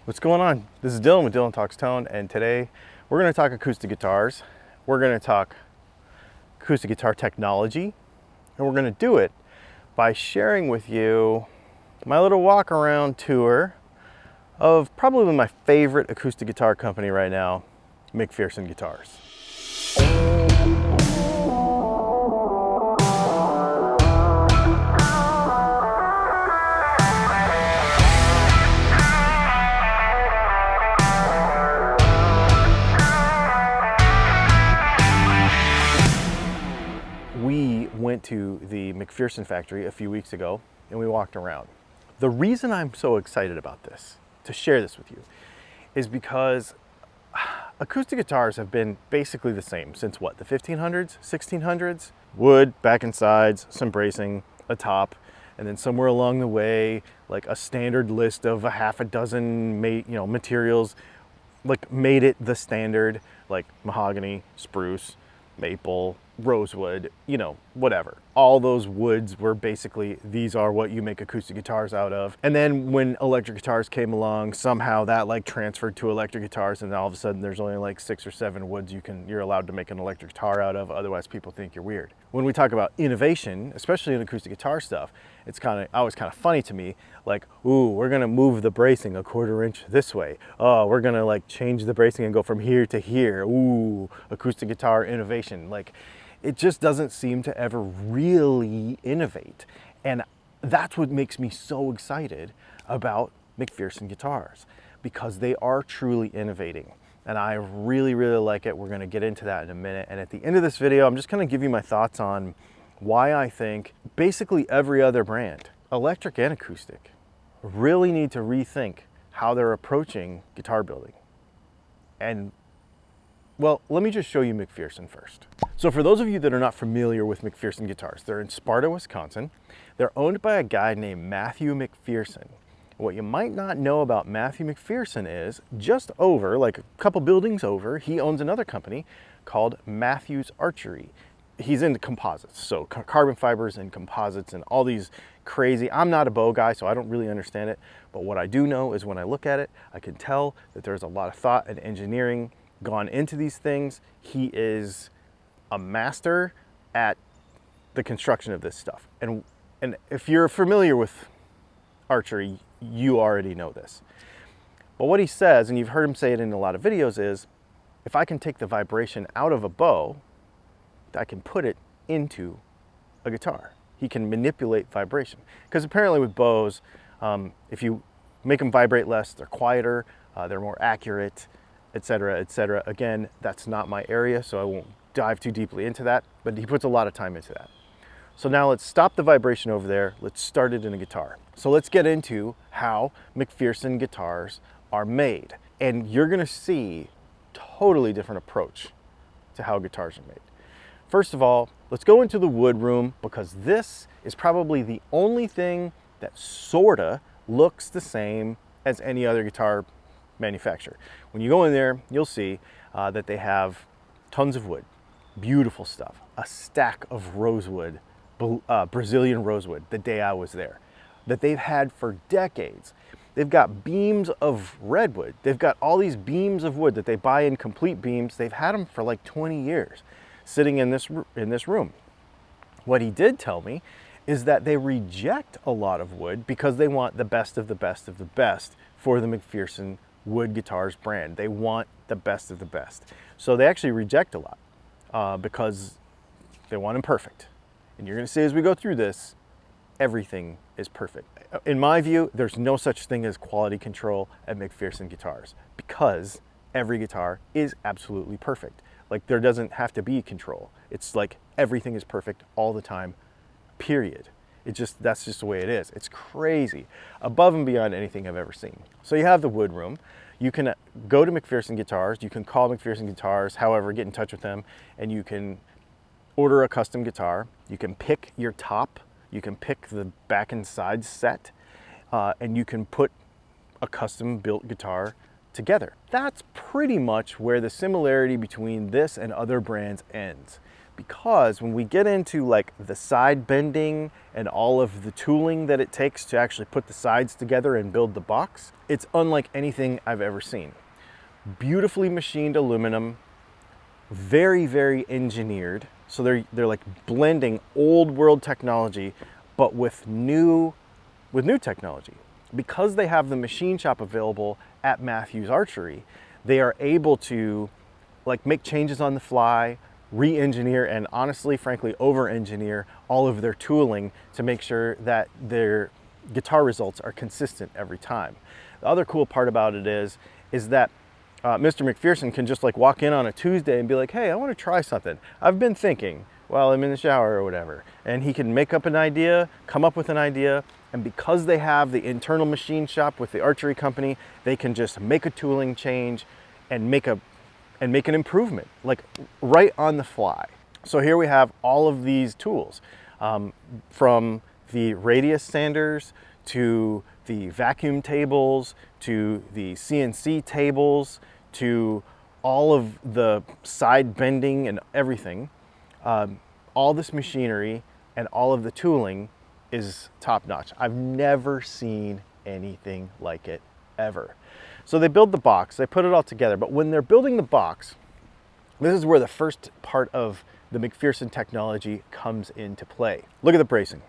What's going on? This is Dylan with Dylan Talks Tone, and today we're going to talk acoustic guitars. We're going to talk acoustic guitar technology, and we're going to do it by sharing with you my little walk around tour of probably my favorite acoustic guitar company right now, McPherson Guitars. We went to the McPherson factory a few weeks ago and we walked around. The reason I'm so excited about this, to share this with you, is because acoustic guitars have been basically the same since what, the 1500s, 1600s? Wood, back and sides, some bracing, a top, and then somewhere along the way, like a standard list of a half a dozen materials made it the standard, like mahogany, spruce, maple, rosewood, whatever. All those woods were basically, these are what you make acoustic guitars out of. And then when electric guitars came along, somehow that transferred to electric guitars, and all of a sudden there's only like 6 or 7 woods you're allowed to make an electric guitar out of, otherwise people think you're weird. When we talk about innovation, especially in acoustic guitar stuff, it's always kind of funny to me, like, ooh, we're gonna move the bracing a 1/4 inch this way. Oh, we're gonna change the bracing and go from here to here. Ooh, acoustic guitar innovation. It just doesn't seem to ever really innovate. And that's what makes me so excited about McPherson Guitars, because they are truly innovating. And I really, really like it. We're gonna get into that in a minute. And at the end of this video, I'm just gonna give you my thoughts on why I think basically every other brand, electric and acoustic, really need to rethink how they're approaching guitar building. And well, let me just show you McPherson first. So for those of you that are not familiar with McPherson Guitars, they're in Sparta, Wisconsin. They're owned by a guy named Matthew McPherson. What you might not know about Matthew McPherson is just over, like a couple buildings over, he owns another company called Matthews Archery. He's into composites, so carbon fibers and composites and all these crazy, I'm not a bow guy, so I don't really understand it, but what I do know is when I look at it, I can tell that there's a lot of thought and engineering gone into these things. He is a master at the construction of this stuff. And if you're familiar with archery, you already know this. But what he says, and you've heard him say it in a lot of videos, is if I can take the vibration out of a bow, I can put it into a guitar. He can manipulate vibration. Because apparently with bows, if you make them vibrate less, they're quieter, they're more accurate, etc., etc. Again, that's not my area, so I won't dive too deeply into that, but he puts a lot of time into that. So now let's stop the vibration over there. Let's start it in a guitar. So let's get into how McPherson guitars are made. And you're gonna see totally different approach to how guitars are made. First of all, let's go into the wood room, because this is probably the only thing that sorta looks the same as any other guitar manufacturer. When you go in there, you'll see that they have tons of wood, beautiful stuff, a stack of rosewood, Brazilian rosewood, the day I was there, that they've had for decades. They've got beams of redwood. They've got all these beams of wood that they buy in complete beams. They've had them for like 20 years sitting in this room. What he did tell me is that they reject a lot of wood because they want the best of the best of the best for the McPherson wood guitars brand. They want the best of the best. So they actually reject a lot because they want them perfect. And you're gonna see as we go through this, everything is perfect. In my view, there's no such thing as quality control at McPherson Guitars, because every guitar is absolutely perfect. There doesn't have to be control. It's like everything is perfect all the time, period. That's just the way it is. It's crazy, above and beyond anything I've ever seen. So you have the wood room. You can go to McPherson Guitars. You can call McPherson Guitars, however, get in touch with them, and you can order a custom guitar. You can pick your top. You can pick the back and side set, and you can put a custom built guitar together. That's pretty much where the similarity between this and other brands ends. because when we get into like the side bending and all of the tooling that it takes to actually put the sides together and build the box, it's unlike anything I've ever seen. Beautifully machined aluminum, very, very engineered. So they're like blending old world technology, but with new technology. Because they have the machine shop available at Matthews Archery, they are able to like make changes on the fly, re-engineer, and honestly, frankly, over-engineer all of their tooling to make sure that their guitar results are consistent every time. The other cool part about it is that Mr. McPherson can just like walk in on a Tuesday and be like, hey, I want to try something. I've been thinking while I'm in the shower or whatever. And he can make up an idea, come up with an idea, and because they have the internal machine shop with the archery company, they can just make a tooling change and make an improvement, like right on the fly. So here we have all of these tools, from the radius sanders to the vacuum tables to the CNC tables to all of the side bending and everything. All this machinery and all of the tooling is top notch. I've never seen anything like it ever. So they build the box, they put it all together, but when they're building the box, this is where the first part of the McPherson technology comes into play. Look at the bracing.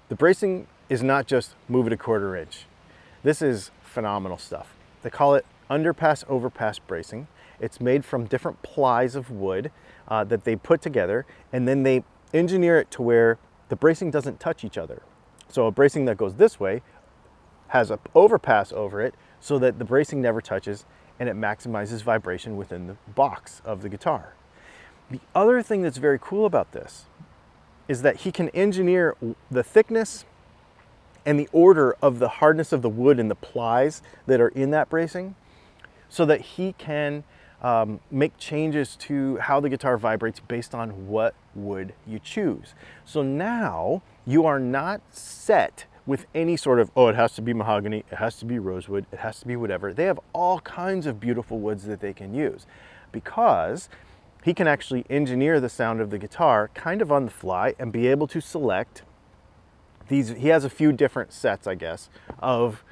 The bracing is not just move it a 1/4 inch. This is phenomenal stuff. They call it Underpass Overpass bracing. It's made from different plies of wood that they put together, and then they engineer it to where the bracing doesn't touch each other. So a bracing that goes this way has an overpass over it so that the bracing never touches, and it maximizes vibration within the box of the guitar. The other thing that's very cool about this is that he can engineer the thickness and the order of the hardness of the wood and the plies that are in that bracing so that he can make changes to how the guitar vibrates based on what wood you choose. So now you are not set with any sort of, oh, it has to be mahogany, it has to be rosewood, it has to be whatever. They have all kinds of beautiful woods that they can use because he can actually engineer the sound of the guitar kind of on the fly and be able to select these. He has a few different sets, I guess, of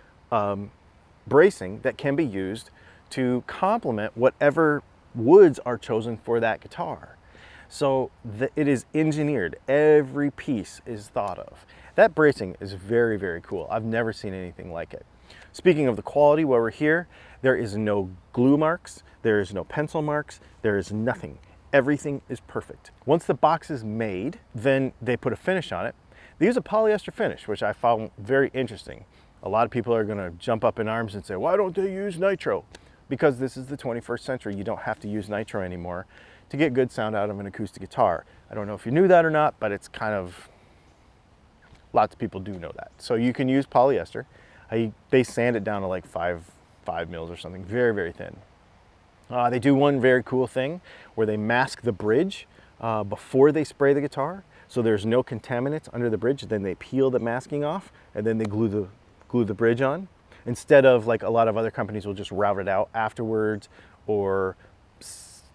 bracing that can be used to complement whatever woods are chosen for that guitar. So it is engineered. Every piece is thought of. That bracing is very, very cool. I've never seen anything like it. Speaking of the quality, while we're here, there is no glue marks, there is no pencil marks, there is nothing. Everything is perfect. Once the box is made, then they put a finish on it. They use a polyester finish, which I found very interesting. A lot of people are gonna jump up in arms and say, why don't they use nitro? Because this is the 21st century. You don't have to use nitro anymore to get good sound out of an acoustic guitar. I don't know if you knew that or not, but it's kind of, lots of people do know that. So you can use polyester. They sand it down to like 5 mils or something, very, very thin. They do one very cool thing where they mask the bridge before they spray the guitar. So there's no contaminants under the bridge. Then they peel the masking off and then they glue the bridge on. Instead of like a lot of other companies will just route it out afterwards or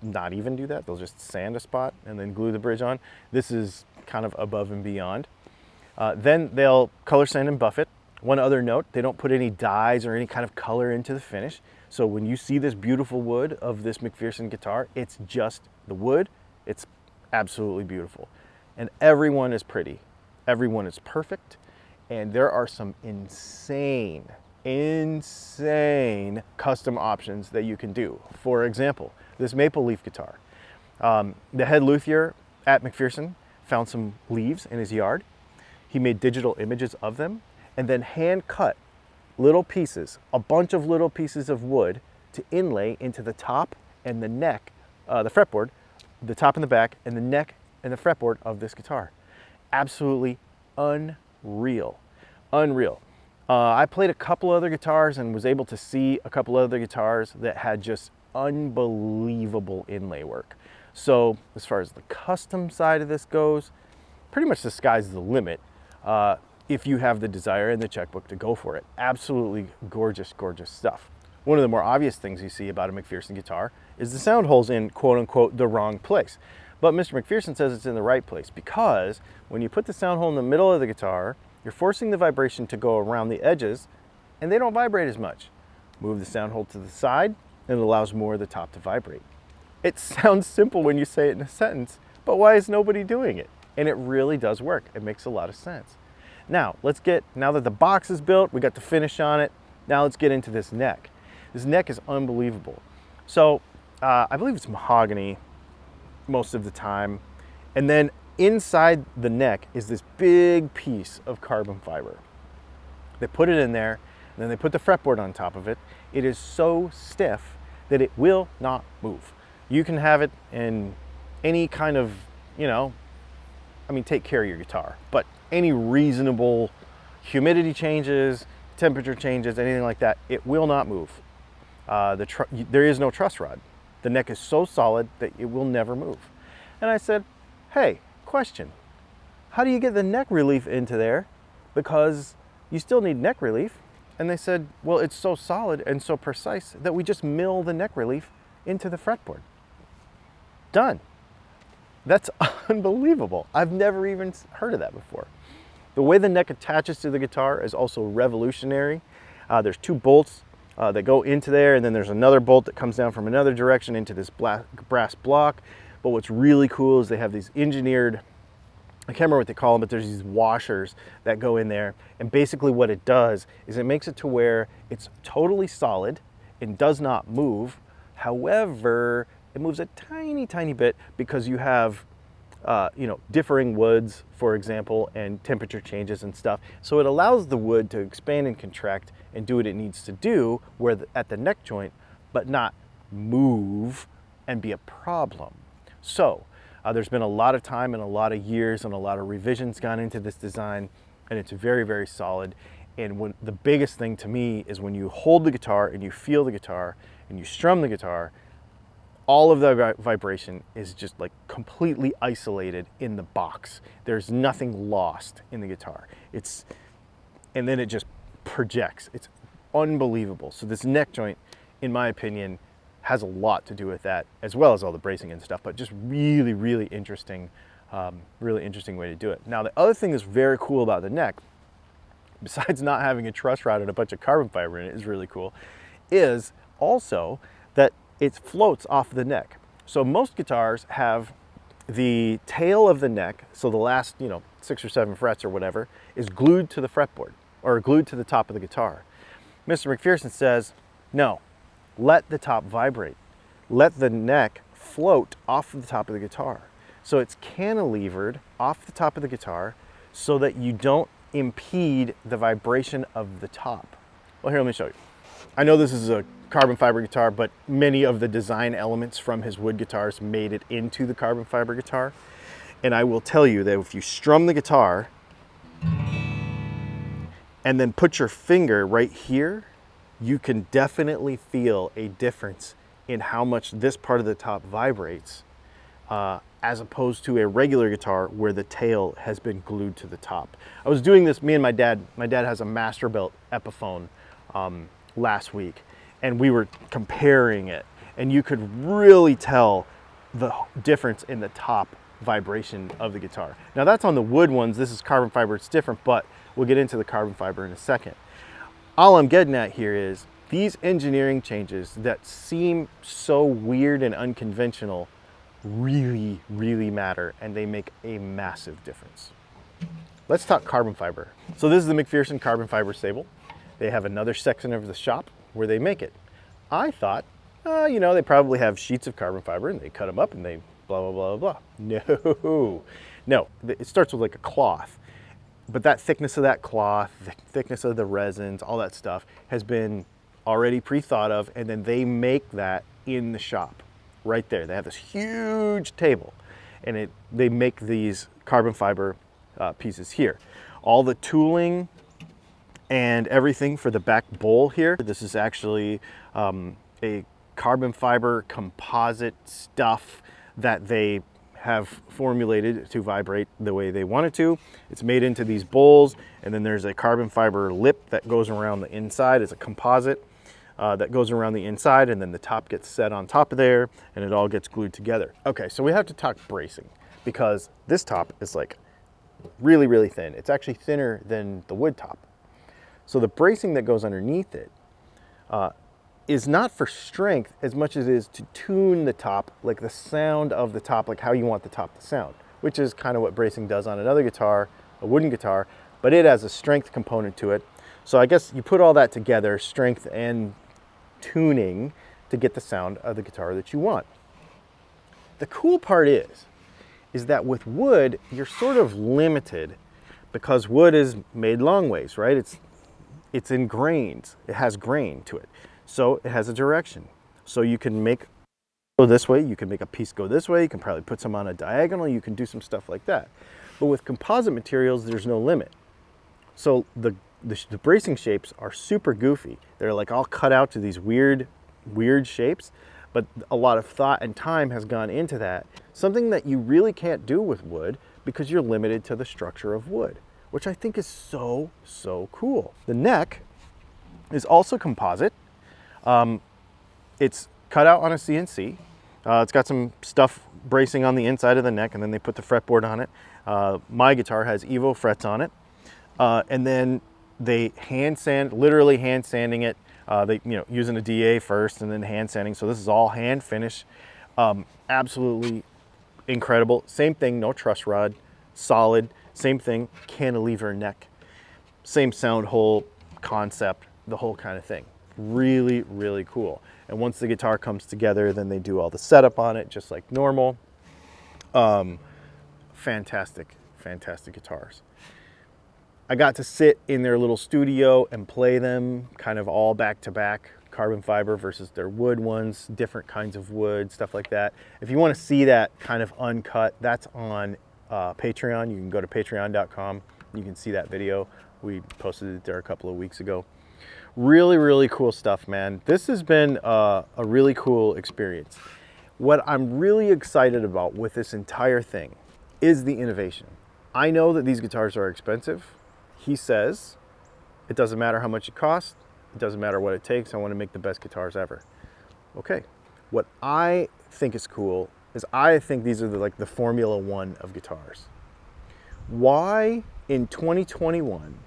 not even do that. They'll just sand a spot and then glue the bridge on. This is kind of above and beyond. Then they'll color sand and buff it. One other note, they don't put any dyes or any kind of color into the finish. So when you see this beautiful wood of this McPherson guitar, it's just the wood. It's absolutely beautiful. And everyone is pretty. Everyone is perfect. And there are some insane custom options that you can do. For example, this maple leaf guitar. The head luthier at McPherson found some leaves in his yard. He made digital images of them and then hand cut little pieces, a bunch of little pieces of wood to inlay into the top and the neck, the fretboard, the top and the back, and the neck and the fretboard of this guitar. Absolutely unreal, unreal. I played a couple other guitars and was able to see a couple other guitars that had just unbelievable inlay work. So as far as the custom side of this goes, pretty much the sky's the limit if you have the desire and the checkbook to go for it. Absolutely gorgeous, gorgeous stuff. One of the more obvious things you see about a McPherson guitar is the sound holes in quote unquote the wrong place. But Mr. McPherson says it's in the right place because when you put the sound hole in the middle of the guitar, you're forcing the vibration to go around the edges and they don't vibrate as much. Move the sound hole to the side and it allows more of the top to vibrate. It sounds simple when you say it in a sentence, but why is nobody doing it? And it really does work. It makes a lot of sense. Now that the box is built, we got the finish on it. Now let's get into this neck. This neck is unbelievable. So I believe it's mahogany most of the time. And then inside the neck is this big piece of carbon fiber. They put it in there, and then they put the fretboard on top of it. It is so stiff that it will not move. You can have it in any kind of, take care of your guitar, but any reasonable humidity changes, temperature changes, anything like that, it will not move. There is no truss rod. The neck is so solid that it will never move. And I said, hey, question. How do you get the neck relief into there? Because you still need neck relief. And they said, well, it's so solid and so precise that we just mill the neck relief into the fretboard. Done. That's unbelievable. I've never even heard of that before. The way the neck attaches to the guitar is also revolutionary. There's two bolts that go into there, and then there's another bolt that comes down from another direction into this brass block. But what's really cool is they have these engineered, I can't remember what they call them, but there's these washers that go in there. And basically what it does is it makes it to where it's totally solid and does not move. However, it moves a tiny, tiny bit because you have differing woods, for example, and temperature changes and stuff. So it allows the wood to expand and contract and do what it needs to do at the neck joint, but not move and be a problem. So there's been a lot of time and a lot of years and a lot of revisions gone into this design, and it's very, very solid. And the biggest thing to me is when you hold the guitar and you feel the guitar and you strum the guitar, all of the vibration is just like completely isolated in the box. There's nothing lost in the guitar. And then it just projects. It's unbelievable. So this neck joint, in my opinion, has a lot to do with that, as well as all the bracing and stuff, but just really, really interesting way to do it. Now, the other thing that's very cool about the neck, besides not having a truss rod and a bunch of carbon fiber in it is really cool, is also that it floats off the neck. So most guitars have the tail of the neck, so the last 6 or 7 frets or whatever, is glued to the fretboard or glued to the top of the guitar. Mr. McPherson says, no, let the top vibrate. Let the neck float off the top of the guitar. So it's cantilevered off the top of the guitar so that you don't impede the vibration of the top. Well, here, let me show you. I know this is a carbon fiber guitar, but many of the design elements from his wood guitars made it into the carbon fiber guitar. And I will tell you that if you strum the guitar and then put your finger right here, you can definitely feel a difference in how much this part of the top vibrates as opposed to a regular guitar where the tail has been glued to the top. I was doing this, me and my dad has a Masterbuilt Epiphone last week, and we were comparing it, and you could really tell the difference in the top vibration of the guitar. Now that's on the wood ones. This is carbon fiber, it's different, but we'll get into the carbon fiber in a second. All I'm getting at here is these engineering changes that seem so weird and unconventional really, really matter, and they make a massive difference. Let's talk carbon fiber. So this is the McPherson carbon fiber stable. They have another section of the shop where they make it. I thought, they probably have sheets of carbon fiber and they cut them up and they blah, blah, blah, blah. No, it starts with like a cloth. But that thickness of that cloth, the thickness of the resins, all that stuff has been already pre-thought of, and then they make that in the shop right there. They have this huge table, and they make these carbon fiber pieces here. All the tooling and everything for the back bowl here, this is actually a carbon fiber composite stuff that they have formulated to vibrate the way they want it to. It's made into these bowls, and then there's a carbon fiber lip that goes around the inside as a composite. that goes around the inside, and then the top gets set on top of there, and it all gets glued together. Okay, so we have to talk bracing, because this top is like really, really thin. It's actually thinner than the wood top. So the bracing that goes underneath it is not for strength as much as it is to tune the top, like the sound of the top, like how you want the top to sound, which is kind of what bracing does on another guitar, a wooden guitar, but it has a strength component to it. So I guess you put all that together, strength and tuning, to get the sound of the guitar that you want. The cool part is that with wood, you're sort of limited because wood is made long ways, right? It's in grains. It has grain to it. So it has a direction. So you can make go this way, you can make a piece go this way, you can probably put some on a diagonal, you can do some stuff like that. But with composite materials, there's no limit. So the bracing shapes are super goofy. They're like all cut out to these weird shapes, but a lot of thought and time has gone into that. Something that you really can't do with wood because you're limited to the structure of wood, which I think is so, so cool. The neck is also composite. It's cut out on a CNC. It's got some stuff bracing on the inside of the neck, and then they put the fretboard on it. My guitar has Evo frets on it. And then they literally hand sanding it. Using a DA first and then hand sanding. So this is all hand finish. Absolutely incredible. Same thing, no truss rod, solid. Same thing, cantilever neck. Same sound hole concept, the whole kind of thing. Really, really cool. And once the guitar comes together, then they do all the setup on it just like normal. Fantastic, fantastic guitars. I got to sit in their little studio and play them kind of all back to back, carbon fiber versus their wood ones, different kinds of wood, stuff like that. If you want to see that kind of uncut, that's on Patreon. You can go to patreon.com. You can see that video. We posted it there a couple of weeks ago. Really, really cool stuff, man. This has been a really cool experience. What I'm really excited about with this entire thing is the innovation. I know that these guitars are expensive. He says, it doesn't matter how much it costs, it doesn't matter what it takes, I want to make the best guitars ever. Okay, what I think is cool is I think these are the Formula One of guitars. Why in 2021,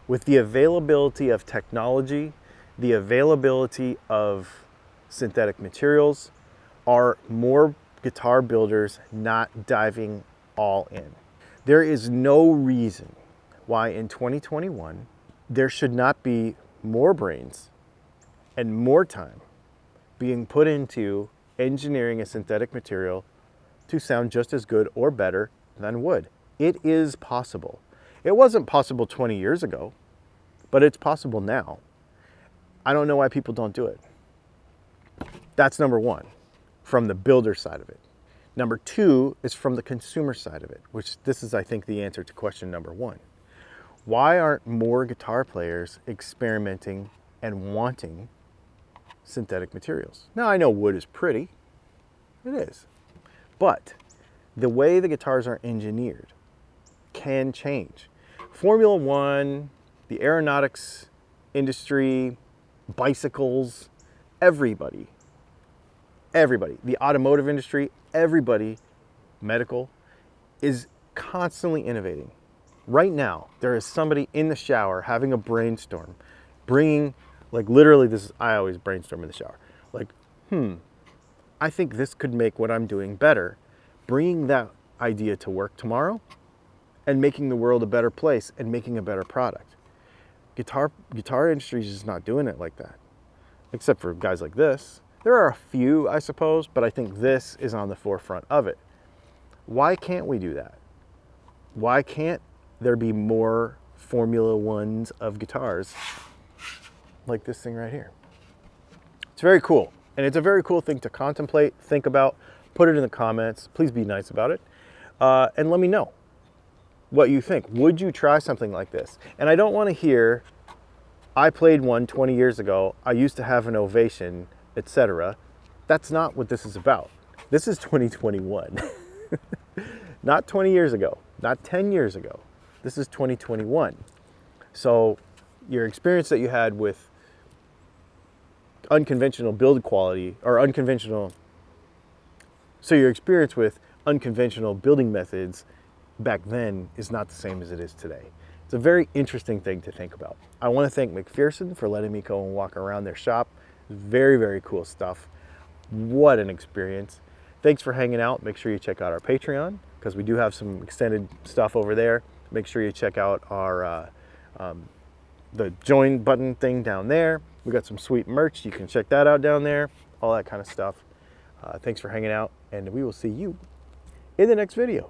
with the availability of technology, the availability of synthetic materials, are more guitar builders not diving all in? There is no reason why in 2021 there should not be more brains and more time being put into engineering a synthetic material to sound just as good or better than wood. It is possible. It wasn't possible 20 years ago, but it's possible now. I don't know why people don't do it. That's number one, from the builder side of it. Number two is from the consumer side of it, which this is, I think, the answer to question number one. Why aren't more guitar players experimenting and wanting synthetic materials? Now, I know wood is pretty, it is, but the way the guitars are engineered can change. Formula One, the aeronautics industry, bicycles, everybody, the automotive industry, everybody, medical, is constantly innovating. Right now, there is somebody in the shower having a brainstorm, bringing, literally this, I always brainstorm in the shower. I think this could make what I'm doing better. Bringing that idea to work tomorrow and making the world a better place and making a better product. Guitar industry is just not doing it like that, except for guys like this. There are a few, I suppose, but I think this is on the forefront of it. Why can't we do that? Why can't there be more Formula Ones of guitars like this thing right here? It's very cool. And it's a very cool thing to contemplate, think about, put it in the comments. Please be nice about it. And let me know what you think. Would you try something like this? And I don't want to hear, I played one 20 years ago, I used to have an ovation, etc. That's not what this is about. This is 2021. Not 20 years ago, not 10 years ago. This is 2021. So your experience that you had with unconventional build quality or unconventional, so your experience with unconventional building methods back then is not the same as it is today. It's a very interesting thing to think about. I want to thank McPherson for letting me go and walk around their shop. Very, very cool stuff. What an experience. Thanks for hanging out. Make sure you check out our Patreon because we do have some extended stuff over there. Make sure you check out our the join button thing down there. We got some sweet merch. You can check that out down there. All that kind of stuff. Thanks for hanging out, and we will see you in the next video.